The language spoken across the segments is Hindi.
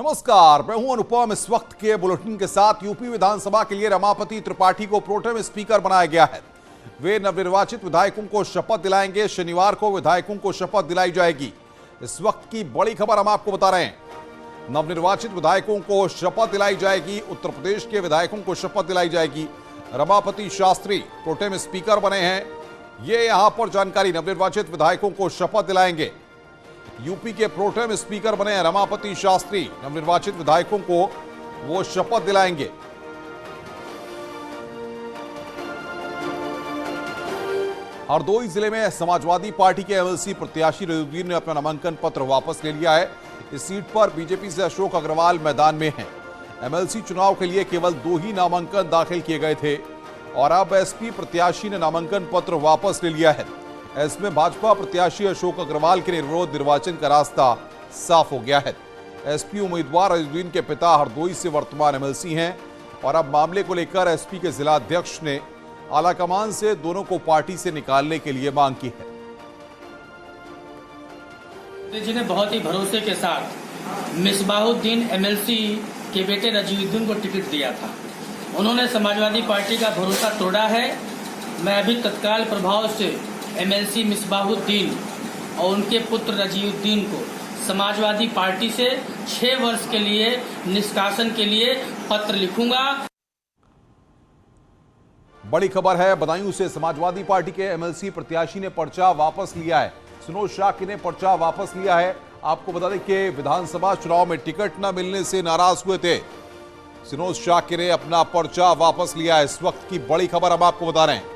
नमस्कार, मैं हूं अनुपम। इस वक्त के बुलेटिन के साथ यूपी विधानसभा के लिए रमापति त्रिपाठी को प्रोटेम स्पीकर बनाया गया है। वे नवनिर्वाचित विधायकों को शपथ दिलाएंगे। शनिवार को विधायकों को शपथ दिलाई जाएगी। इस वक्त की बड़ी खबर हम आपको बता रहे हैं। नवनिर्वाचित विधायकों को शपथ दिलाई जाएगी। उत्तर प्रदेश के विधायकों को शपथ दिलाई जाएगी। रमापति शास्त्री प्रोटेम स्पीकर बने हैं। ये यहां पर जानकारी, नवनिर्वाचित विधायकों को शपथ दिलाएंगे। यूपी के प्रोटेम स्पीकर बने हैं रमापति शास्त्री। नवनिर्वाचित विधायकों को वो शपथ दिलाएंगे। हरदोई जिले में समाजवादी पार्टी के एमएलसी प्रत्याशी रजुद्दीन ने अपना नामांकन पत्र वापस ले लिया है। इस सीट पर बीजेपी से अशोक अग्रवाल मैदान में हैं। एमएलसी चुनाव के लिए केवल 2 ही नामांकन दाखिल किए गए थे और अब एसपी प्रत्याशी ने नामांकन पत्र वापस ले लिया है। इसमें भाजपा प्रत्याशी अशोक अग्रवाल के निर्विरोध निर्वाचन का रास्ता साफ हो गया है। एसपी उम्मीदवार रजुद्दीन के पिता हरदोई से वर्तमान एमएलसी हैं और अब मामले को लेकर एसपी के जिला अध्यक्ष ने आलाकमान से दोनों को पार्टी से निकालने के लिए मांग की है। जी ने बहुत ही भरोसे के साथ मिसबाहुद्दीन एमएलसी के बेटे रजुद्दीन को टिकट दिया था। उन्होंने समाजवादी पार्टी का भरोसा तोड़ा है। मैं अभी तत्काल प्रभाव से एमएलसी मिसबाहुद्दीन और उनके पुत्र रजीउद्दीन को समाजवादी पार्टी से 6 वर्ष के लिए निष्कासन के लिए पत्र लिखूंगा। बड़ी खबर है, बदायूं से समाजवादी पार्टी के एमएलसी प्रत्याशी ने पर्चा वापस लिया है। सुनोज शाकिर ने पर्चा वापस लिया है। आपको बता दें कि विधानसभा चुनाव में टिकट न मिलने से नाराज हुए थे। सुनोज शाकिर ने अपना पर्चा वापस लिया है। इस वक्त की बड़ी खबर हम आपको बता रहे हैं।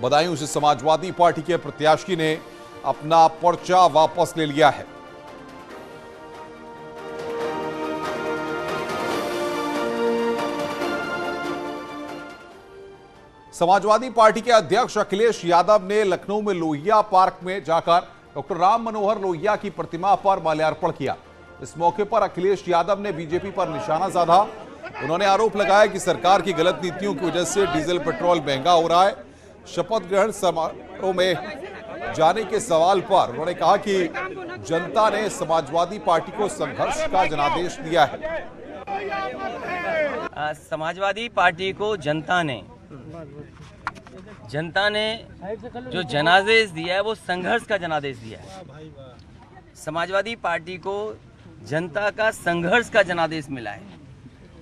बदायूं से समाजवादी पार्टी के प्रत्याशी ने अपना पर्चा वापस ले लिया है। समाजवादी पार्टी के अध्यक्ष अखिलेश यादव ने लखनऊ में लोहिया पार्क में जाकर डॉक्टर राम मनोहर लोहिया की प्रतिमा पर माल्यार्पण किया। इस मौके पर अखिलेश यादव ने बीजेपी पर निशाना साधा। उन्होंने आरोप लगाया कि सरकार की गलत नीतियों की वजह से डीजल पेट्रोल महंगा हो रहा है। शपथ ग्रहण समारोह में जाने के सवाल पर उन्होंने कहा कि जनता ने समाजवादी पार्टी को संघर्ष का जनादेश दिया है। समाजवादी पार्टी को जनता ने जो जनादेश दिया है वो संघर्ष का जनादेश दिया है। समाजवादी पार्टी को जनता का संघर्ष का जनादेश मिला है।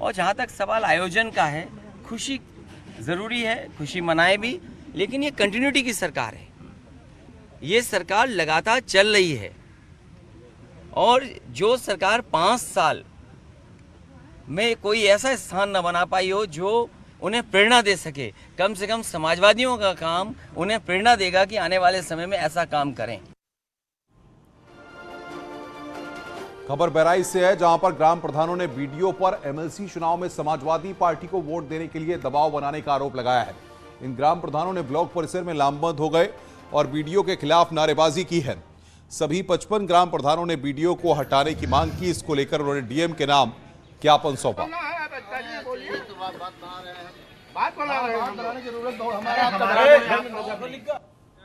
और जहाँ तक सवाल आयोजन का है, खुशी ज़रूरी है, खुशी मनाए भी, लेकिन ये कंटिन्यूटी की सरकार है। ये सरकार लगातार चल रही है और जो सरकार 5 साल में कोई ऐसा स्थान न बना पाई हो जो उन्हें प्रेरणा दे सके, कम से कम समाजवादियों का काम उन्हें प्रेरणा देगा कि आने वाले समय में ऐसा काम करें। खबर बहराइच से है, जहां पर ग्राम प्रधानों ने बीडीओ पर एमएलसी चुनाव में समाजवादी पार्टी को वोट देने के लिए दबाव बनाने का आरोप लगाया है। इन ग्राम प्रधानों ने ब्लॉक परिसर में लामबंद हो गए और बीडीओ के खिलाफ नारेबाजी की है। सभी 55 ग्राम प्रधानों ने बीडीओ को हटाने की मांग की। इसको लेकर उन्होंने डीएम के नाम ज्ञापन सौंपा।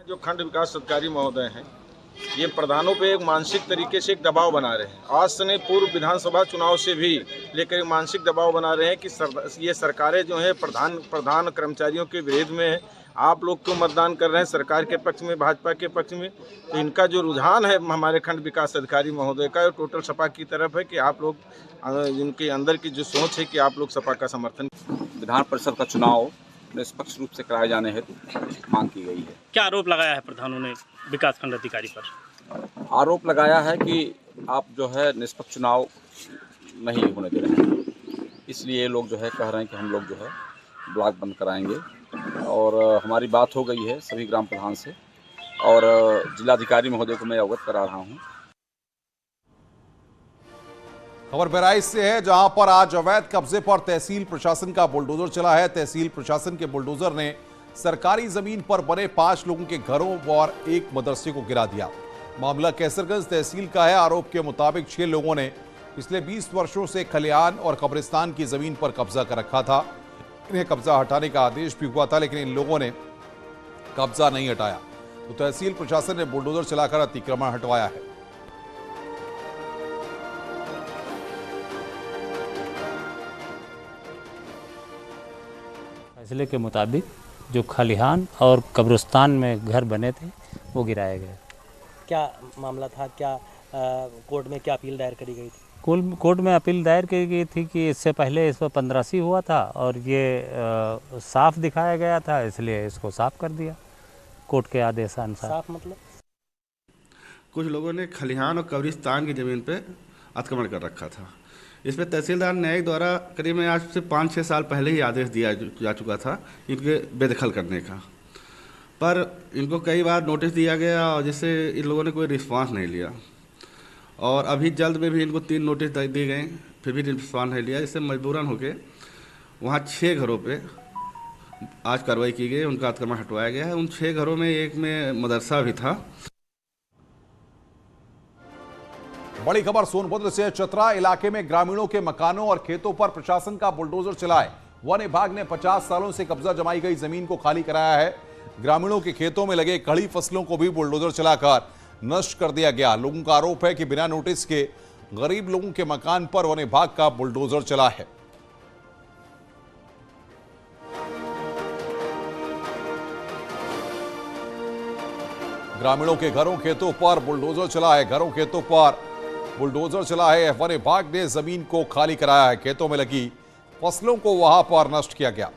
जो खंड विकास अधिकारी महोदय हैं, ये प्रधानों पे एक मानसिक तरीके से एक दबाव बना रहे हैं। आज से नहीं, पूर्व विधानसभा चुनाव से भी लेकर एक मानसिक दबाव बना रहे हैं कि ये सरकारें जो है प्रधान कर्मचारियों के विरोध में है। आप लोग क्यों मतदान कर रहे हैं सरकार के पक्ष में, भाजपा के पक्ष में? तो इनका जो रुझान है हमारे खंड विकास अधिकारी महोदय का, टोटल सपा की तरफ है कि आप लोग, इनके अंदर की जो सोच है कि आप लोग सपा का समर्थन। विधान परिषद का चुनाव निष्पक्ष रूप से कराए जाने हेतु मांग की गई है। क्या आरोप लगाया है प्रधानों ने विकास खंड अधिकारी पर? आरोप लगाया है कि आप जो है निष्पक्ष चुनाव नहीं होने दे रहे हैं, इसलिए लोग जो है कह रहे हैं कि हम लोग जो है ब्लॉक बंद कराएंगे। और हमारी बात हो गई है सभी ग्राम प्रधान से और जिलाधिकारी महोदय को मैं अवगत करा रहा हूँ। खबर बहराइच से है, जहां पर आज अवैध कब्जे पर तहसील प्रशासन का बुलडोजर चला है। तहसील प्रशासन के बुलडोजर ने सरकारी जमीन पर बने 5 लोगों के घरों और एक मदरसे को गिरा दिया। मामला कैसरगंज तहसील का है। आरोप के मुताबिक 6 लोगों ने पिछले 20 वर्षों से खलिहान और कब्रिस्तान की जमीन पर कब्जा कर रखा था। इन्हें कब्जा हटाने का आदेश भी हुआ था, लेकिन इन लोगों ने कब्जा नहीं हटाया। तो तहसील प्रशासन ने बुलडोजर चलाकर अतिक्रमण हटवाया है। फैसले के मुताबिक जो खलिहान और कब्रिस्तान में घर बने थे वो गिराए गए। क्या मामला था, क्या कोर्ट में क्या अपील दायर करी गई थी? कोर्ट में अपील दायर की गई थी कि इससे पहले इस पर 15सी हुआ था और ये साफ दिखाया गया था, इसलिए इसको साफ कर दिया कोर्ट के आदेशानुसार। साफ मतलब कुछ लोगों ने खलिहान और कब्रिस्तान की ज़मीन पे अतिक्रमण कर रखा था। इस पर तहसीलदार न्यायिक द्वारा करीब में आज से 5-6 साल पहले ही आदेश दिया जा चुका था इनके बेदखल करने का, पर इनको कई बार नोटिस दिया गया और जिससे इन लोगों ने कोई रिस्पांस नहीं लिया और अभी जल्द में भी इनको 3 नोटिस दिए गए, फिर भी रिस्पांस नहीं लिया। इससे मजबूरन होके वहाँ 6 घरों पे आज कार्रवाई की गई, उनका अतिक्रमण हटवाया गया है। उन 6 घरों में एक में मदरसा भी था। बड़ी खबर सोनभद्र से। चतरा इलाके में ग्रामीणों के मकानों और खेतों पर प्रशासन का बुलडोजर चला है। वन विभाग ने 50 सालों से कब्जा जमाई गई जमीन को खाली कराया है। ग्रामीणों के खेतों में लगे खड़ी फसलों को भी बुलडोजर चलाकर नष्ट कर दिया गया। लोगों का आरोप है कि बिना नोटिस के गरीब लोगों के मकान पर वन विभाग का बुलडोजर चला है। ग्रामीणों के घरों खेतों पर बुलडोजर चला है। घरों खेतों पर बुलडोजर चला है। वन विभाग ने जमीन को खाली कराया है। खेतों में लगी फसलों को वहां पर नष्ट किया गया।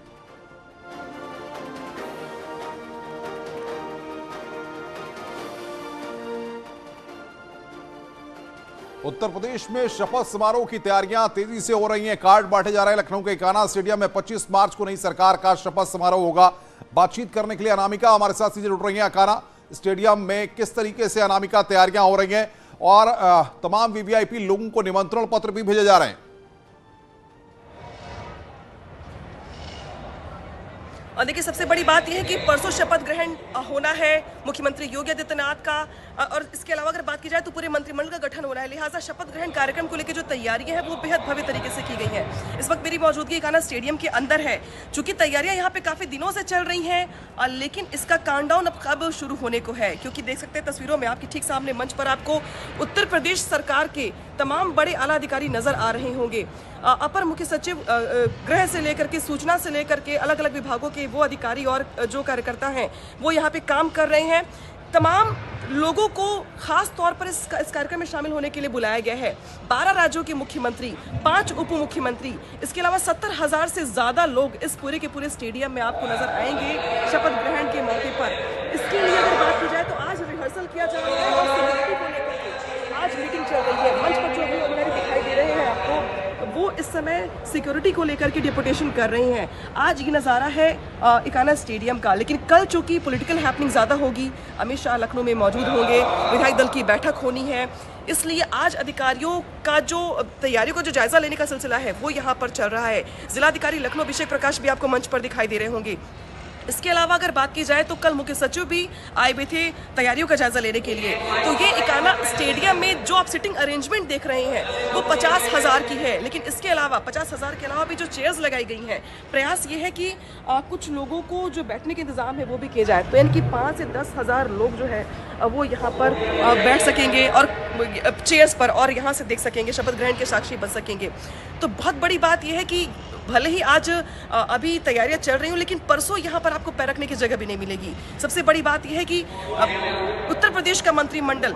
उत्तर प्रदेश में शपथ समारोह की तैयारियां तेजी से हो रही हैं। कार्ड बांटे जा रहे हैं। लखनऊ के इकाना स्टेडियम में 25 मार्च को नई सरकार का शपथ समारोह होगा। बातचीत करने के लिए अनामिका हमारे साथ सीधे जुड़ रही हैं। इकाना स्टेडियम में किस तरीके से अनामिका तैयारियां हो रही हैं और तमाम वीवीआईपी लोगों को निमंत्रण पत्र भी भेजे जा रहे हैं? और देखिए, सबसे बड़ी बात यह है कि परसों शपथ ग्रहण होना है मुख्यमंत्री योगी आदित्यनाथ का, और इसके अलावा अगर बात की जाए तो पूरे मंत्रिमंडल का गठन हो रहा है। लिहाजा शपथ ग्रहण कार्यक्रम को लेकर जो तैयारियां हैं वो बेहद भव्य तरीके से की गई हैं। इस वक्त मेरी मौजूदगी इकाना स्टेडियम के अंदर है। चूंकि तैयारियां यहाँ पे काफी दिनों से चल रही हैं, लेकिन इसका काउंटडाउन अब कब शुरू होने को है, क्योंकि देख सकते हैं तस्वीरों में आपके ठीक सामने मंच पर आपको उत्तर प्रदेश सरकार के तमाम बड़े आला अधिकारी नजर आ रहे होंगे। अपर मुख्य सचिव गृह से लेकर के सूचना से लेकर के अलग अलग विभागों के वो अधिकारी और जो कार्यकर्ता हैं वो यहाँ पे काम कर रहे हैं। तमाम लोगों को खास तौर पर इस कार्यक्रम में शामिल होने के लिए बुलाया गया है। 12 राज्यों के मुख्यमंत्री, 5 उप मुख्यमंत्री, इसके अलावा 70,000 से ज्यादा लोग इस पूरे के पूरे स्टेडियम में आपको नजर आएंगे शपथ ग्रहण के मौके पर। इसके लिए अगर बात की जाए तो आज रिहर्सल किया जा रहा है और सिक्योरिटी को लेकर के आज मीटिंग चल रही है। मंच पर जो भी उम्मीदवार दिखाई दे रहे हैं आपको, वो इस समय सिक्योरिटी को लेकर के डिपुटेशन कर रही हैं। आज ये नज़ारा है इकाना स्टेडियम का, लेकिन कल चूंकि पॉलिटिकल हैपनिंग ज़्यादा होगी, अमित शाह लखनऊ में मौजूद होंगे, विधायक दल की बैठक होनी है, इसलिए आज अधिकारियों का जो तैयारियों का जो जायजा लेने का सिलसिला है वो यहाँ पर चल रहा है। जिलाधिकारी लखनऊ अभिषेक प्रकाश भी आपको मंच पर दिखाई दे रहे होंगे। इसके अलावा अगर बात की जाए तो कल मुख्य सचिव भी आए हुए थे तैयारियों का जायजा लेने के लिए। तो ये इकाना स्टेडियम में जो आप सिटिंग अरेंजमेंट देख रहे हैं वो 50,000 की है, लेकिन इसके अलावा 50,000 के अलावा भी जो चेयर्स लगाई गई हैं, प्रयास ये है कि कुछ लोगों को जो बैठने के इंतजाम है वो भी किए जाए। तो इनकी 5 से 10,000 लोग जो है वो यहाँ पर बैठ सकेंगे और चेयर्स पर, और यहाँ से देख सकेंगे, शपथ ग्रहण के साक्षी बन सकेंगे। तो बहुत बड़ी बात यह है कि भले ही आज अभी तैयारियां चल रही हूँ, लेकिन परसों यहाँ पर आपको पैर रखने की जगह भी नहीं मिलेगी। सबसे बड़ी बात यह है कि उत्तर प्रदेश का मंत्रिमंडल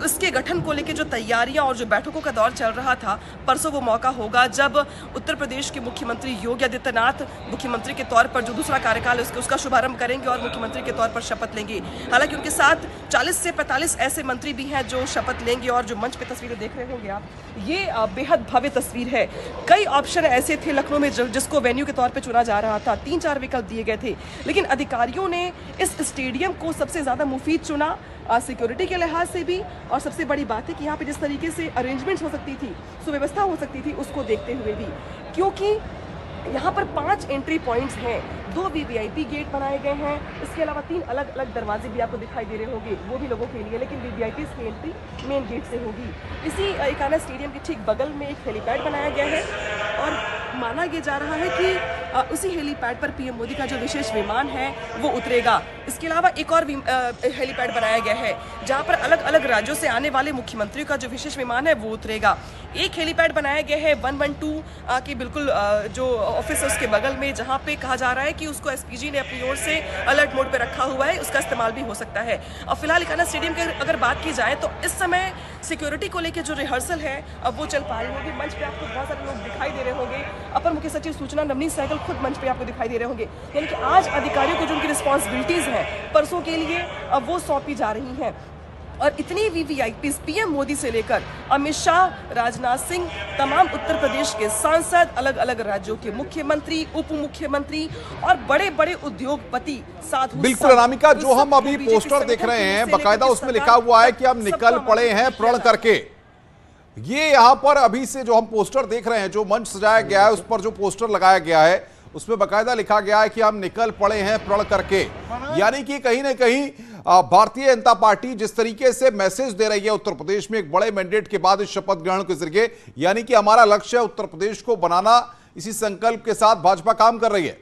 उसके गठन को लेकर जो तैयारियां और जो बैठकों का दौर चल रहा था, परसों वो मौका होगा जब उत्तर प्रदेश के मुख्यमंत्री योगी आदित्यनाथ मुख्यमंत्री के तौर पर जो दूसरा कार्यकाल है उसका शुभारंभ करेंगे और मुख्यमंत्री के तौर पर शपथ लेंगे। हालांकि उनके साथ 40 से 45 ऐसे मंत्री भी हैं जो शपथ लेंगे, और जो मंच पे तस्वीरें देख रहे होंगे आप, ये बेहद भव्य तस्वीर है। कई ऑप्शन ऐसे थे लखनऊ में जिसको वेन्यू के तौर पर चुना जा रहा था, 3-4 विकल्प दिए गए थे, लेकिन अधिकारियों ने इस स्टेडियम को सबसे ज्यादा मुफीद चुना, सिक्योरिटी के लिहाज से भी, और सबसे बड़ी बात है कि यहाँ पे जिस तरीके से अरेंजमेंट्स हो सकती थी, सुव्यवस्था हो सकती थी, उसको देखते हुए भी, क्योंकि यहाँ पर 5 एंट्री पॉइंट्स हैं, 2 वीवीआईपी गेट बनाए गए हैं, इसके अलावा 3 अलग अलग दरवाजे भी आपको दिखाई दे रहे होंगे, वो भी लोगों के लिए, लेकिन वीवीआईपी की एंट्री मेन गेट से होगी। इसी इकाना स्टेडियम के ठीक बगल में एक हेलीपैड बनाया गया है, और माना ये जा रहा है कि उसी हेलीपैड पर पीएम मोदी का जो विशेष विमान है वो उतरेगा। इसके अलावा एक और हेलीपैड बनाया गया है जहां पर अलग अलग राज्यों से आने वाले मुख्यमंत्रियों का जो विशेष विमान है वो उतरेगा। एक हेलीपैड बनाया गया है 112 की बिल्कुल जो ऑफिस है उसके बगल में, जहां पे कहा जा रहा है कि उसको एसपीजी ने अपनी ओर से अलर्ट मोड पे रखा हुआ है, उसका इस्तेमाल भी हो सकता है। और फिलहाल इकाना स्टेडियम की अगर बात की जाए तो इस समय सिक्योरिटी को लेकर जो रिहर्सल है अब वो चल पा रही होगी। मंच पे आपको बहुत सारे लोग दिखाई दे रहे होंगे। अपर मुख्य सचिव सूचना नवनीत सहगल खुद मंच पे आपको दिखाई दे रहे होंगे। यानी कि आज अधिकारियों को जो उनकी रिस्पॉन्सिबिलिटीज हैं परसों के लिए अब वो सौंपी जा रही हैं। और इतनी वीवीआईपीज पीएम मोदी से लेकर अमित शाह, राजनाथ सिंह, तमाम उत्तर प्रदेश के सांसद, अलग अलग राज्यों के मुख्यमंत्री, उप मुख्यमंत्री और बड़े बड़े उद्योगपति साधु। बिल्कुल अनामिका, जो हम अभी पोस्टर देख रहे हैं बाकायदा उसमें लिखा हुआ है कि हम निकल पड़े हैं प्रण करके। ये यहाँ पर अभी से जो हम पोस्टर देख रहे हैं, जो मंच सजाया गया है उस पर जो पोस्टर लगाया गया है उसमें बाकायदा लिखा गया है कि हम निकल पड़े हैं प्रण करके। यानी कि कहीं ना कहीं भारतीय जनता पार्टी जिस तरीके से मैसेज दे रही है उत्तर प्रदेश में एक बड़े मैंडेट के बाद इस शपथ ग्रहण के जरिए, यानी कि हमारा लक्ष्य है उत्तर प्रदेश को बनाना, इसी संकल्प के साथ भाजपा काम कर रही है।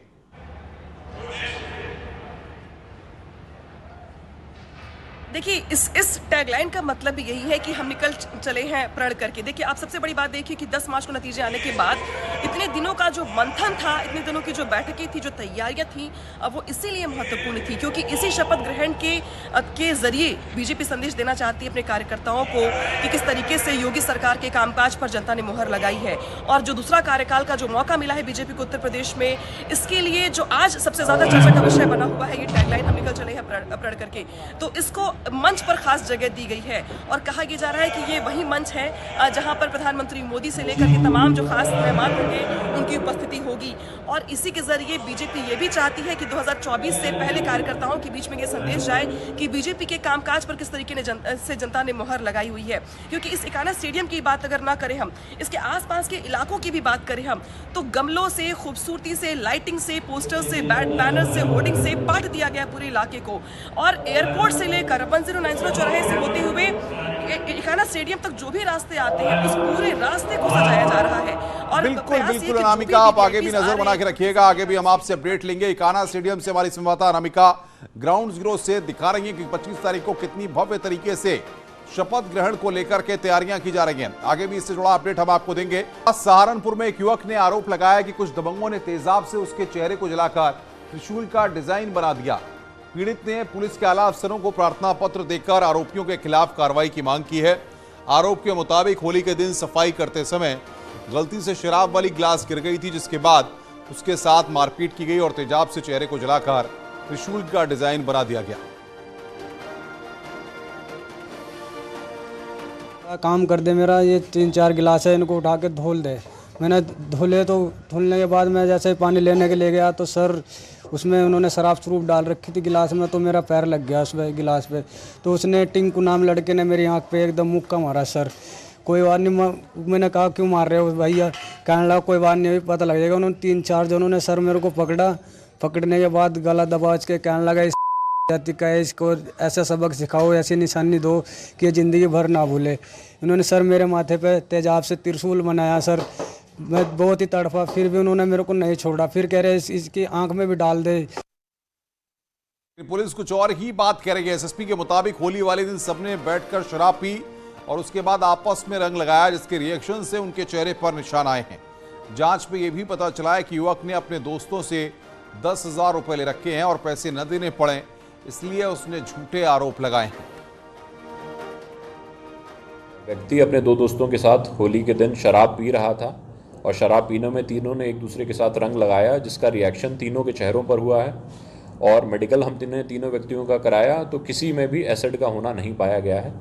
देखिए इस टैगलाइन का मतलब भी यही है कि हम निकल चले हैं प्रण करके। देखिए आप सबसे बड़ी बात देखिए कि 10 मार्च को नतीजे आने के बाद इतने दिनों का जो मंथन था, इतने दिनों की जो बैठकें थी, जो तैयारियां थी, अब वो इसीलिए महत्वपूर्ण थी क्योंकि इसी शपथ ग्रहण के जरिए बीजेपी संदेश देना चाहती है अपने कार्यकर्ताओं को कि किस तरीके से योगी सरकार के कामकाज पर जनता ने मुहर लगाई है। और जो दूसरा कार्यकाल का जो मौका मिला है बीजेपी को उत्तर प्रदेश में, इसके लिए जो आज सबसे ज्यादा चर्चा का विषय बना हुआ है ये टैगलाइन हम निकल चले हैं प्रण करके, तो इसको मंच पर खास जगह दी गई है। और कहा यह जा रहा है कि ये वही मंच है जहां पर प्रधानमंत्री मोदी से लेकर के तमाम जो खास मेहमान होंगे उनकी उपस्थिति होगी। और इसी के जरिए बीजेपी ये भी चाहती है कि 2024 से पहले कार्यकर्ताओं के बीच में ये संदेश जाए कि बीजेपी के कामकाज पर किस तरीके से जनता ने मुहर लगाई हुई है। क्योंकि इस इकाना स्टेडियम की बात अगर ना करें हम, इसके आसपास के इलाकों की भी बात करें हम, तो गमलों से, खूबसूरती से, लाइटिंग से, पोस्टर से, बैनर से, होर्डिंग से पाट दिया गया पूरे इलाके को। और एयरपोर्ट से लेकर 1090 चौराहे से होते हुए इकाना स्टेडियम तक जो भी रास्ते आते हैं उस पूरे रास्ते को सजाया जा रहा है। और बिल्कुल अनामिका, आप आगे भी नजर बना के रखिएगा, आगे भी हम आपसे अपडेट लेंगे। इकाना स्टेडियम से हमारी संवाददाता अनामिका ग्राउंड जीरो से दिखा रही है कि 25 तारीख को कितनी भव्य तरीके से शपथ ग्रहण को लेकर के तैयारियां की जा रही हैं। आगे भी इससे जुड़ा अपडेट हम आपको देंगे। सहारनपुर में एक युवक ने आरोप लगाया कि कुछ दबंगों ने तेजाब से उसके चेहरे को जलाकर त्रिशूल का डिजाइन बना दिया। पीड़ित ने पुलिस के आला अफसरों को प्रार्थना पत्र देकर आरोपियों के खिलाफ कार्रवाई की मांग की है। आरोप के मुताबिक होली के दिन सफाई करते समय गलती से शराब वाली गिलास गिर गई थी, जिसके बाद उसके साथ मारपीट की गई और तेजाब से चेहरे को जलाकर त्रिशूल का डिजाइन बना दिया गया। काम कर दे मेरा, ये 3-4 गिलास है, इनको उठा के धोल दे। मैंने धुले, तो धुलने के बाद मैं जैसे पानी लेने के लिए गया तो सर उसमें उन्होंने शराब स्वरूप डाल रखी थी गिलास में, तो मेरा पैर लग गया उस गिलास पे। तो उसने टिंकू नाम लड़के ने मेरी आंख पे एकदम मुक्का मारा। सर कोई बात नहीं, मैंने कहा क्यों मार रहे हो भैया, कहने लगा कोई बात नहीं, पता लग जाएगा। उन्होंने 3-4 जनों ने सर मेरे को पकड़ा, पकड़ने के बाद गला दबाज के कहने लगा इस जाति का है, इसको ऐसा सबक सिखाओ, ऐसी निशानी दो कि ये ज़िंदगी भर ना भूले। इन्होंने सर मेरे माथे पे तेजाब से त्रिशूल बनाया। सर मैं बहुत ही तड़फा, फिर भी उन्होंने मेरे को नहीं छोड़ा। फिर कह रहे इसकी आंख में भी डाल दे। पुलिस कुछ और ही बात कह रही है। एसएसपी के मुताबिक होली वाले दिन सबने बैठकर शराब पी और उसके बाद आपस में रंग लगाया, जिसके रिएक्शन से उनके चेहरे पर निशान आए हैं। जांच में यह भी पता चला है कि युवक ने अपने दोस्तों से 10,000 रुपए ले रखे हैं और पैसे न देने पड़े, इसलिए उसने झूठे आरोप लगाए हैं। व्यक्ति अपने 2 दोस्तों के साथ होली के दिन शराब पी रहा था और शराब पीने में तीनों ने एक दूसरे के साथ रंग लगाया, जिसका रिएक्शन तीनों के चेहरों पर हुआ है। और मेडिकल हम तीनों व्यक्तियों का कराया तो किसी में भी एसिड का होना नहीं पाया गया है।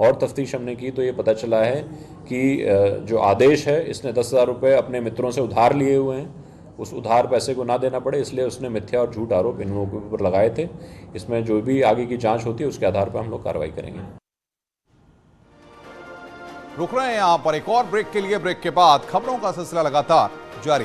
और तफ्तीश हमने की तो ये पता चला है कि जो आदेश है, इसने 10,000 रुपये अपने मित्रों से उधार लिए हुए हैं। उस उधार पैसे को ना देना पड़े, इसलिए उसने मिथ्या और झूठ आरोप इन लोगों के ऊपर लगाए थे। इसमें जो भी आगे की जांच होती है उसके आधार पर हम लोग कार्रवाई करेंगे। रुक रहे हैं यहां पर एक और ब्रेक के लिए। ब्रेक के बाद खबरों का सिलसिला लगातार जारी।